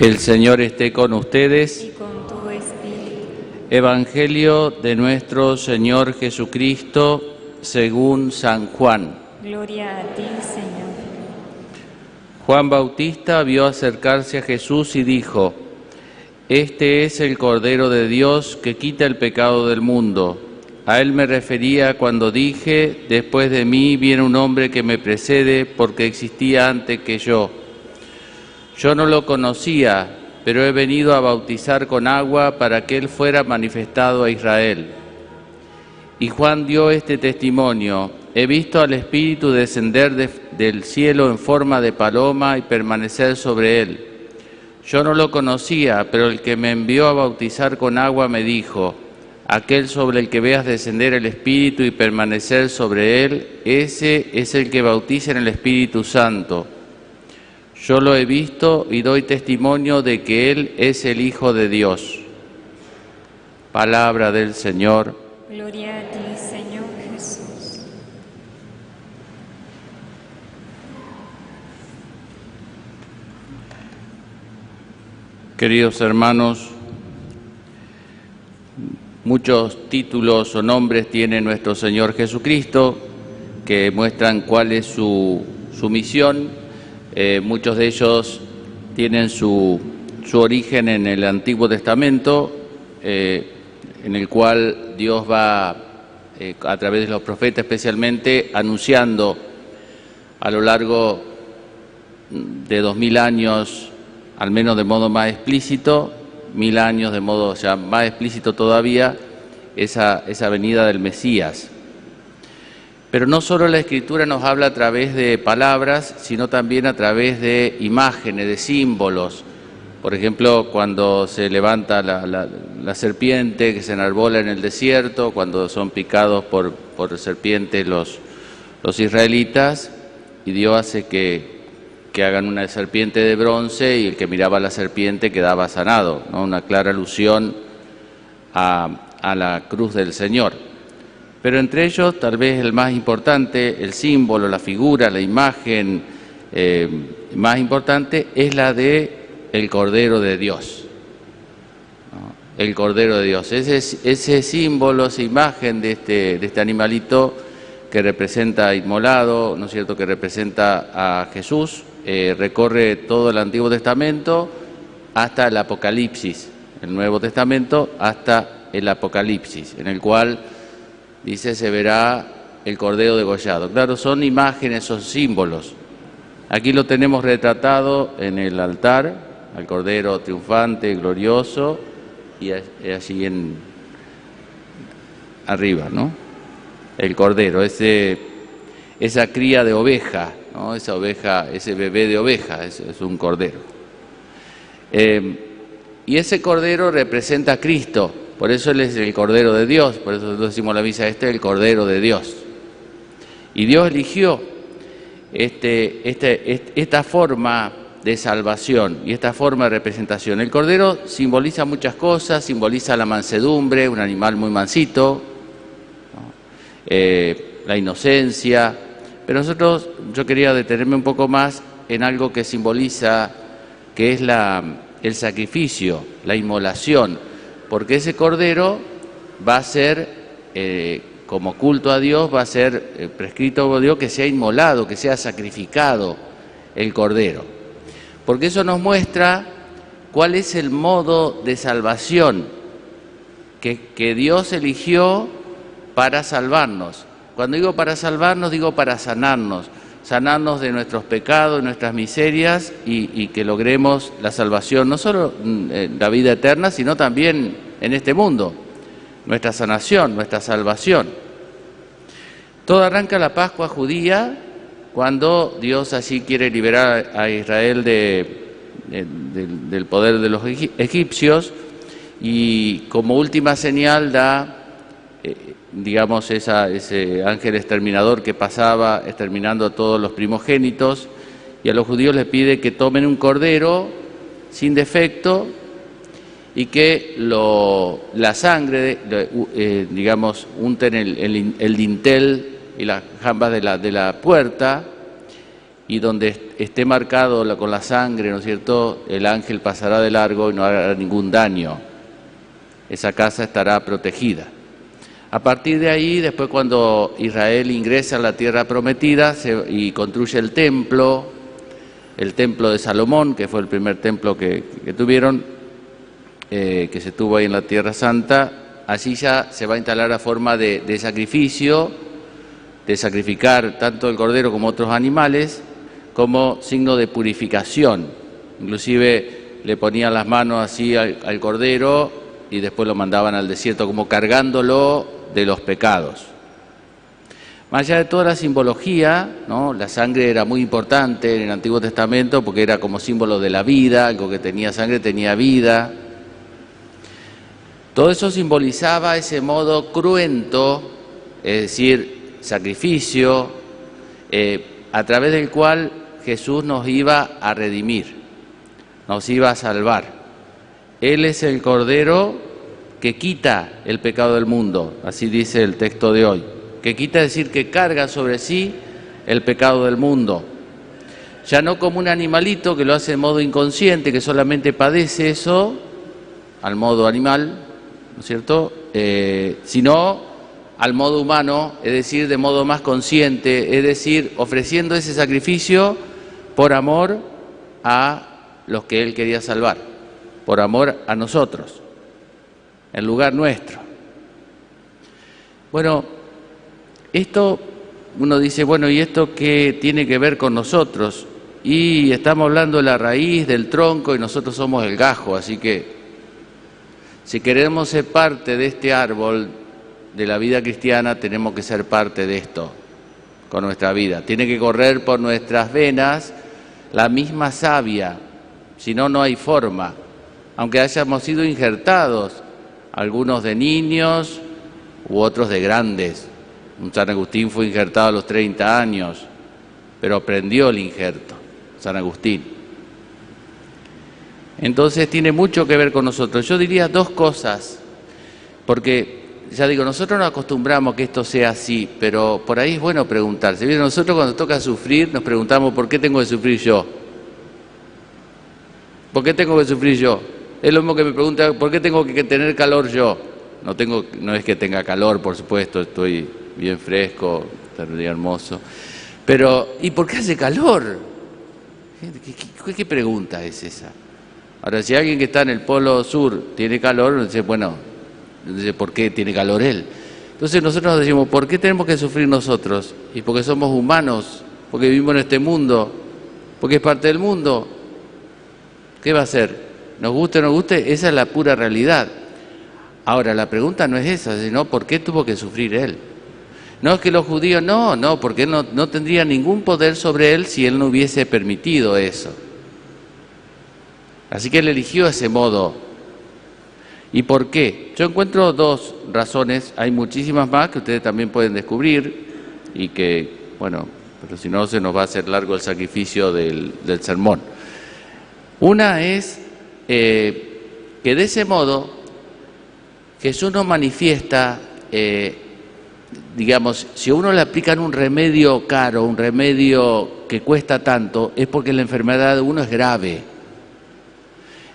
El Señor esté con ustedes. Y con tu espíritu. Evangelio de nuestro Señor Jesucristo según San Juan. Gloria a ti, Señor. Juan Bautista vio acercarse a Jesús y dijo: Este es el Cordero de Dios que quita el pecado del mundo. A él me refería cuando dije: después de mí viene un hombre que me precede porque existía antes que yo. Yo no lo conocía, pero he venido a bautizar con agua para que él fuera manifestado a Israel. Y Juan dio este testimonio: he visto al Espíritu descender del cielo en forma de paloma y permanecer sobre él. Yo no lo conocía, pero el que me envió a bautizar con agua me dijo: aquel sobre el que veas descender el Espíritu y permanecer sobre él, ese es el que bautiza en el Espíritu Santo. Yo lo he visto y doy testimonio de que él es el Hijo de Dios. Palabra del Señor. Gloria a ti, Señor Jesús. Queridos hermanos, muchos títulos o nombres tiene nuestro Señor Jesucristo que muestran cuál es su misión. Muchos de ellos tienen su origen en el Antiguo Testamento, en el cual Dios va, a través de los profetas especialmente, anunciando a lo largo de 2000 años, al menos de modo más explícito, 1000 años de modo ya más explícito todavía, esa venida del Mesías. Pero no solo la Escritura nos habla a través de palabras, sino también a través de imágenes, de símbolos. Por ejemplo, cuando se levanta la serpiente que se enarbola en el desierto, cuando son picados por serpientes los israelitas, y Dios hace que hagan una serpiente de bronce y el que miraba a la serpiente quedaba sanado, ¿no? Una clara alusión a la cruz del Señor. Pero entre ellos, tal vez el más importante, el símbolo, la figura, la imagen más importante es la de el Cordero de Dios, ¿no? El Cordero de Dios, ese símbolo, esa imagen de este animalito que representa inmolado, ¿no es cierto?, que representa a Jesús, recorre todo el Antiguo Testamento hasta el Apocalipsis, el Nuevo Testamento hasta el Apocalipsis, en el cual dice: se verá el Cordero degollado. Claro, son imágenes, son símbolos. Aquí lo tenemos retratado en el altar, al Cordero triunfante, glorioso, y allí arriba, ¿no? El Cordero, esa cría de oveja, ¿no? Esa oveja, ese bebé de oveja, es un Cordero. Y ese Cordero representa a Cristo. Por eso Él es el Cordero de Dios, por eso nosotros decimos la misa, este es el Cordero de Dios. Y Dios eligió esta forma de salvación y esta forma de representación. El Cordero simboliza muchas cosas, simboliza la mansedumbre, un animal muy mansito, ¿no? La inocencia, pero yo quería detenerme un poco más en algo que simboliza, que es el sacrificio, la inmolación. Porque ese Cordero va a ser, como culto a Dios, va a ser prescrito por Dios que sea inmolado, que sea sacrificado el Cordero. Porque eso nos muestra cuál es el modo de salvación que Dios eligió para salvarnos. Cuando digo para salvarnos, digo para sanarnos de nuestros pecados, de nuestras miserias y que logremos la salvación, no solo la vida eterna, sino también en este mundo, nuestra sanación, nuestra salvación. Todo arranca la Pascua judía cuando Dios así quiere liberar a Israel del poder de los egipcios y como última señal da digamos, ese ángel exterminador que pasaba exterminando a todos los primogénitos, y a los judíos les pide que tomen un cordero sin defecto y que la sangre, digamos, unten el dintel y las jambas de la puerta y donde esté marcado con la sangre, ¿no es cierto?, el ángel pasará de largo y no hará ningún daño. Esa casa estará protegida. A partir de ahí, después cuando Israel ingresa a la tierra prometida y construye el templo de Salomón, que fue el primer templo que tuvieron, que se tuvo ahí en la Tierra Santa, allí ya se va a instalar a forma de sacrificio, de sacrificar tanto el cordero como otros animales, como signo de purificación. Inclusive le ponían las manos así al cordero y después lo mandaban al desierto, como cargándolo de los pecados. Más allá de toda la simbología, ¿no?, la sangre era muy importante en el Antiguo Testamento porque era como símbolo de la vida, algo que tenía sangre tenía vida. Todo eso simbolizaba ese modo cruento, es decir, sacrificio, a través del cual Jesús nos iba a redimir, nos iba a salvar. Él es el Cordero que quita el pecado del mundo, así dice el texto de hoy. Que quita, es decir, que carga sobre sí el pecado del mundo. Ya no como un animalito que lo hace de modo inconsciente, que solamente padece eso, al modo animal, ¿no es cierto?, sino al modo humano, es decir, de modo más consciente, es decir, ofreciendo ese sacrificio por amor a los que Él quería salvar, por amor a nosotros, en lugar nuestro. Bueno, esto uno dice, bueno, ¿y esto qué tiene que ver con nosotros? Y estamos hablando de la raíz, del tronco, y nosotros somos el gajo, así que si queremos ser parte de este árbol de la vida cristiana, tenemos que ser parte de esto con nuestra vida. Tiene que correr por nuestras venas la misma savia, si no, no hay forma. Aunque hayamos sido injertados, algunos de niños u otros de grandes. Un San Agustín fue injertado a los 30 años, pero aprendió el injerto, San Agustín. Entonces tiene mucho que ver con nosotros. Yo diría dos cosas, porque ya digo, nosotros nos acostumbramos a que esto sea así, pero por ahí es bueno preguntarse. ¿Vieron? Nosotros cuando toca sufrir nos preguntamos ¿por qué tengo que sufrir yo? ¿Por qué tengo que sufrir yo? Es lo mismo que me pregunta ¿por qué tengo que tener calor yo? No es que tenga calor, por supuesto, estoy bien fresco, estaría hermoso. Pero, ¿y por qué hace calor? ¿Qué pregunta es esa? Ahora, si alguien que está en el Polo Sur tiene calor, dice, bueno, ¿por qué tiene calor él? Entonces nosotros nos decimos, ¿por qué tenemos que sufrir nosotros? Y porque somos humanos, porque vivimos en este mundo, porque es parte del mundo. ¿Qué va a hacer? Nos guste o no guste, esa es la pura realidad. Ahora, la pregunta no es esa, sino ¿por qué tuvo que sufrir él? No es que los judíos, no, porque él no tendría ningún poder sobre él si él no hubiese permitido eso. Así que él eligió ese modo. ¿Y por qué? Yo encuentro dos razones, hay muchísimas más que ustedes también pueden descubrir y que, bueno, pero si no se nos va a hacer largo el sacrificio del sermón. Una es que de ese modo Jesús nos manifiesta, digamos, si a uno le aplican un remedio caro, un remedio que cuesta tanto, es porque la enfermedad de uno es grave.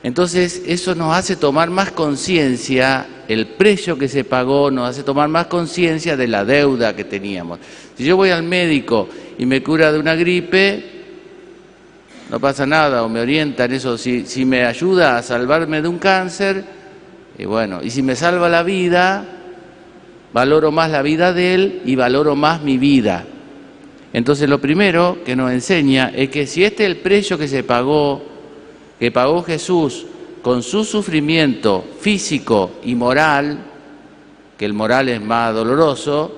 Entonces eso nos hace tomar más conciencia, el precio que se pagó nos hace tomar más conciencia de la deuda que teníamos. Si yo voy al médico y me cura de una gripe, no pasa nada, o me orienta en eso. Si me ayuda a salvarme de un cáncer, y bueno, y si me salva la vida, valoro más la vida de él y valoro más mi vida. Entonces lo primero que nos enseña es que si este es el precio que pagó Jesús con su sufrimiento físico y moral, que el moral es más doloroso,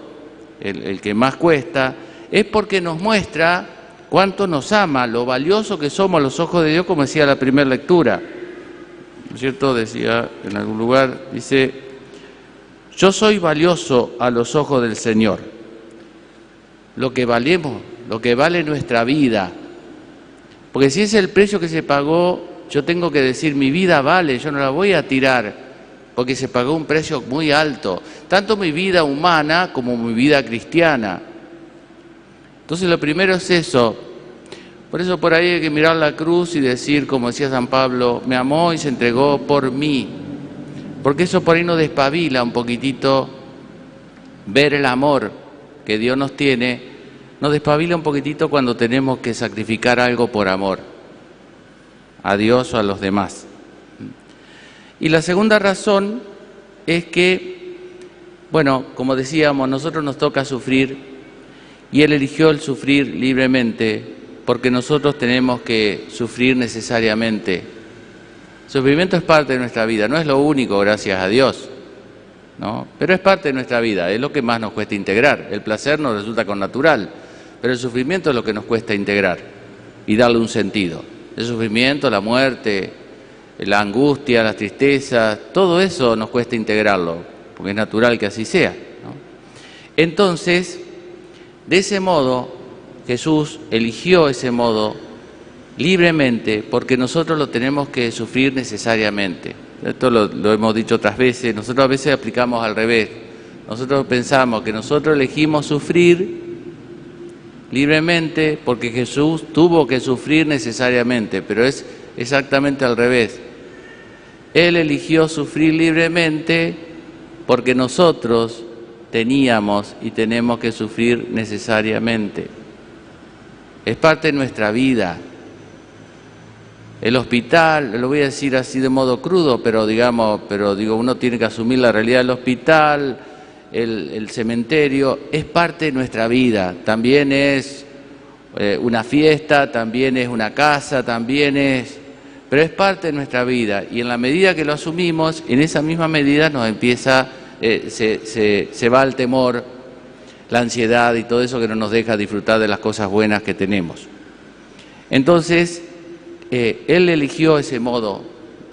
el que más cuesta, es porque nos muestra cuánto nos ama, lo valioso que somos a los ojos de Dios, como decía la primera lectura. ¿No es cierto? Decía en algún lugar, dice, yo soy valioso a los ojos del Señor. Lo que valemos, lo que vale nuestra vida. Porque si es el precio que se pagó, yo tengo que decir, mi vida vale, yo no la voy a tirar, porque se pagó un precio muy alto, tanto mi vida humana como mi vida cristiana. Entonces lo primero es eso, Por eso por ahí hay que mirar la cruz y decir, como decía San Pablo, me amó y se entregó por mí. Porque eso por ahí nos despabila un poquitito, ver el amor que Dios nos tiene, nos despabila un poquitito cuando tenemos que sacrificar algo por amor a Dios o a los demás. Y la segunda razón es que, bueno, como decíamos, nosotros nos toca sufrir y Él eligió el sufrir libremente porque nosotros tenemos que sufrir necesariamente. El sufrimiento es parte de nuestra vida, no es lo único, gracias a Dios, ¿no? Pero es parte de nuestra vida, es lo que más nos cuesta integrar. El placer nos resulta connatural, pero el sufrimiento es lo que nos cuesta integrar y darle un sentido. El sufrimiento, la muerte, la angustia, las tristezas, todo eso nos cuesta integrarlo, porque es natural que así sea, ¿no? Entonces, de ese modo, Jesús eligió ese modo libremente porque nosotros lo tenemos que sufrir necesariamente. Esto lo hemos dicho otras veces, nosotros a veces aplicamos al revés. Nosotros pensamos que nosotros elegimos sufrir libremente porque Jesús tuvo que sufrir necesariamente, pero es exactamente al revés. Él eligió sufrir libremente porque nosotros teníamos y tenemos que sufrir necesariamente. Es parte de nuestra vida. El hospital, lo voy a decir así de modo crudo, pero digo, uno tiene que asumir la realidad del hospital, el cementerio, es parte de nuestra vida. También es una fiesta, también es una casa, pero es parte de nuestra vida. Y en la medida que lo asumimos, en esa misma medida nos empieza, se va el temor, la ansiedad y todo eso que no nos deja disfrutar de las cosas buenas que tenemos. Entonces, Él eligió ese modo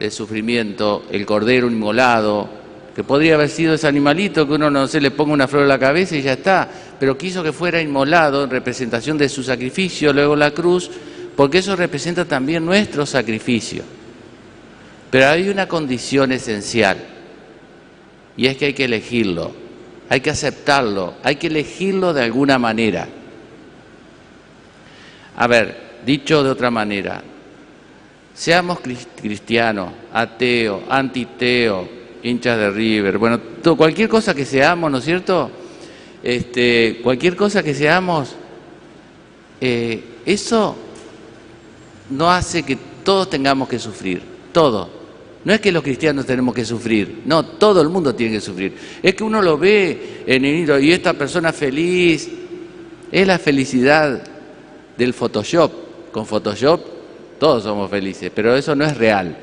de sufrimiento, el cordero inmolado, que podría haber sido ese animalito que uno no se le ponga una flor en la cabeza y ya está, pero quiso que fuera inmolado en representación de su sacrificio, luego la cruz, porque eso representa también nuestro sacrificio. Pero hay una condición esencial, y es que hay que elegirlo, hay que aceptarlo, hay que elegirlo de alguna manera. A ver, dicho de otra manera, seamos cristianos, ateos, antiteos, hinchas de River, bueno, cualquier cosa que seamos, ¿no es cierto? Cualquier cosa que seamos, eso no hace que todos tengamos que sufrir, todos. No es que los cristianos tenemos que sufrir, no, todo el mundo tiene que sufrir. Es que uno lo ve en el y esta persona feliz, es la felicidad del Photoshop. Con Photoshop todos somos felices, pero eso no es real.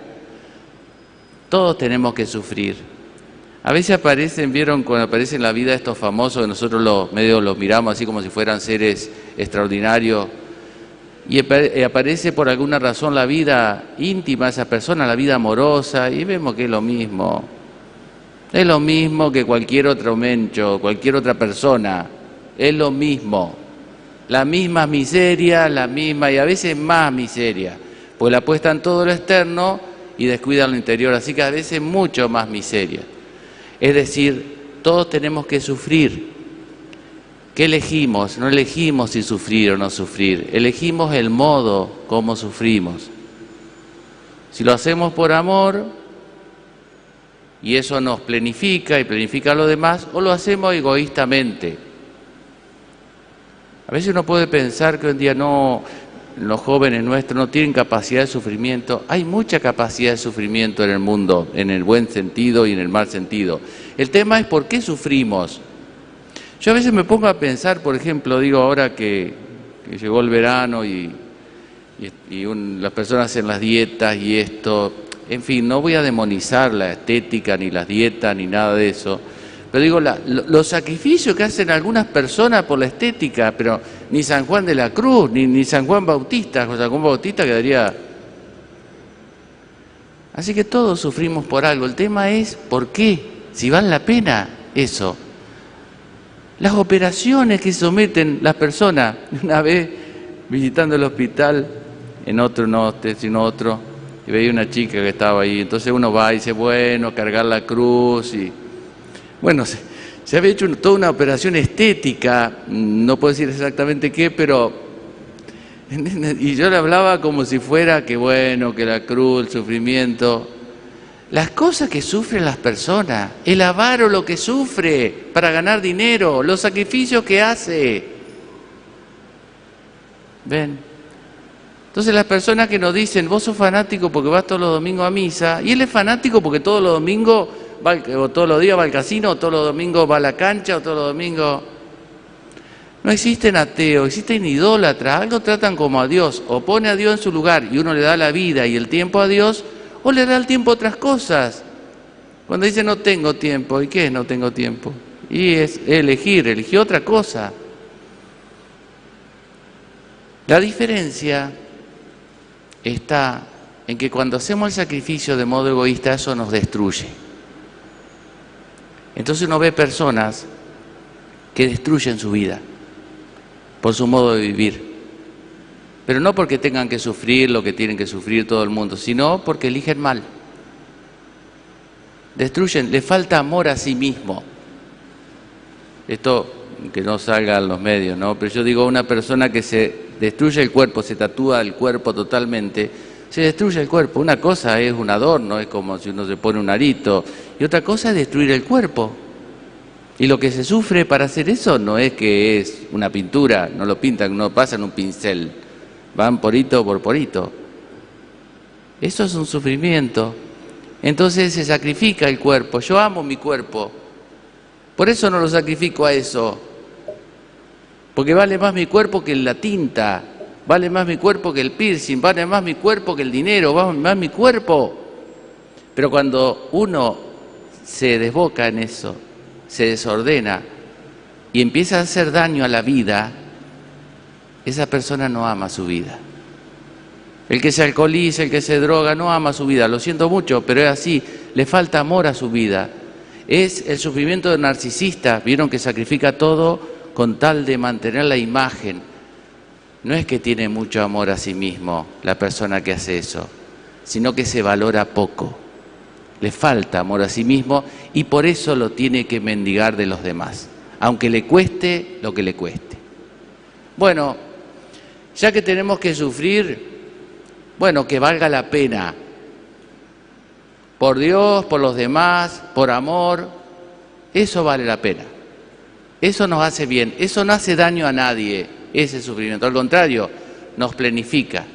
Todos tenemos que sufrir. A veces vieron cuando aparecen en la vida estos famosos que nosotros los medios los miramos así como si fueran seres extraordinarios, y aparece por alguna razón la vida íntima de esa persona, la vida amorosa, y vemos que es lo mismo. Es lo mismo que cualquier otro mencho, cualquier otra persona. Es lo mismo. La misma miseria, la misma y a veces más miseria. Pues la apuestan todo lo externo y descuidan lo interior, así que a veces mucho más miseria. Es decir, todos tenemos que sufrir. ¿Qué elegimos? No elegimos si sufrir o no sufrir, elegimos el modo como sufrimos. Si lo hacemos por amor, y eso nos planifica y planifica lo demás, o lo hacemos egoístamente. A veces uno puede pensar que hoy en día los jóvenes nuestros no tienen capacidad de sufrimiento. Hay mucha capacidad de sufrimiento en el mundo, en el buen sentido y en el mal sentido. El tema es por qué sufrimos. Yo a veces me pongo a pensar, por ejemplo, digo ahora que llegó el verano y las personas hacen las dietas y esto, en fin, no voy a demonizar la estética ni las dietas ni nada de eso, pero digo, los sacrificios que hacen algunas personas por la estética, pero ni San Juan de la Cruz, ni San Juan Bautista, San Juan Bautista quedaría. Así que todos sufrimos por algo, el tema es ¿por qué? Si vale la pena eso. Las operaciones que someten las personas, una vez visitando el hospital, en otro no, sino otro, y veía una chica que estaba ahí, entonces uno va y dice, bueno, cargar la cruz, y bueno, se había hecho toda una operación estética, no puedo decir exactamente qué, pero ¿Entienden? Y yo le hablaba como si fuera que bueno, que la cruz, el sufrimiento, las cosas que sufren las personas, el avaro lo que sufre para ganar dinero, los sacrificios que hace. ¿Ven? Entonces las personas que nos dicen, vos sos fanático porque vas todos los domingos a misa, y él es fanático porque todos los domingos, o todos los días va al casino, o todos los domingos va a la cancha, o todos los domingos... No existen ateos, existen idólatras, algo tratan como a Dios, o pone a Dios en su lugar y uno le da la vida y el tiempo a Dios, o le da el tiempo a otras cosas. Cuando dice no tengo tiempo, ¿y qué es no tengo tiempo? Y es eligió otra cosa. La diferencia está en que cuando hacemos el sacrificio de modo egoísta, eso nos destruye. Entonces uno ve personas que destruyen su vida por su modo de vivir, pero no porque tengan que sufrir lo que tienen que sufrir todo el mundo, sino porque eligen mal. Destruyen, le falta amor a sí mismo. Esto que no salga en los medios, ¿no? Pero yo digo, una persona que se destruye el cuerpo, se tatúa el cuerpo totalmente, se destruye el cuerpo. Una cosa es un adorno, es como si uno se pone un arito, y otra cosa es destruir el cuerpo. Y lo que se sufre para hacer eso no es que es una pintura, no lo pintan, no pasan un pincel, van porito por porito. Eso es un sufrimiento. Entonces se sacrifica el cuerpo. Yo amo mi cuerpo, por eso no lo sacrifico a eso, porque vale más mi cuerpo que la tinta, vale más mi cuerpo que el piercing, vale más mi cuerpo que el dinero, vale más mi cuerpo. Pero cuando uno se desboca en eso, se desordena y empieza a hacer daño a la vida, esa persona no ama su vida. El que se alcoholiza, el que se droga, no ama su vida. Lo siento mucho, pero es así. Le falta amor a su vida. Es el sufrimiento del narcisista. Vieron que sacrifica todo con tal de mantener la imagen. No es que tiene mucho amor a sí mismo la persona que hace eso, sino que se valora poco. Le falta amor a sí mismo y por eso lo tiene que mendigar de los demás, aunque le cueste lo que le cueste. Bueno, ya que tenemos que sufrir, bueno, que valga la pena. Por Dios, por los demás, por amor, eso vale la pena. Eso nos hace bien, eso no hace daño a nadie, ese sufrimiento. Al contrario, nos plenifica,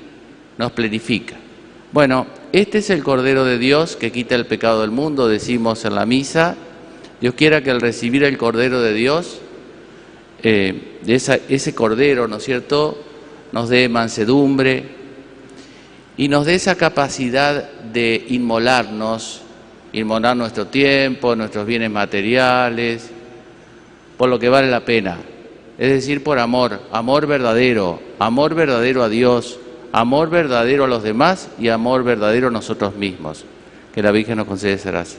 nos plenifica. Bueno, este es el Cordero de Dios que quita el pecado del mundo, decimos en la misa. Dios quiera que al recibir el Cordero de Dios, ese Cordero, ¿no es cierto?, nos dé mansedumbre y nos dé esa capacidad de inmolar nuestro tiempo, nuestros bienes materiales, por lo que vale la pena. Es decir, por amor, amor verdadero a Dios, amor verdadero a los demás y amor verdadero a nosotros mismos. Que la Virgen nos conceda esa gracia.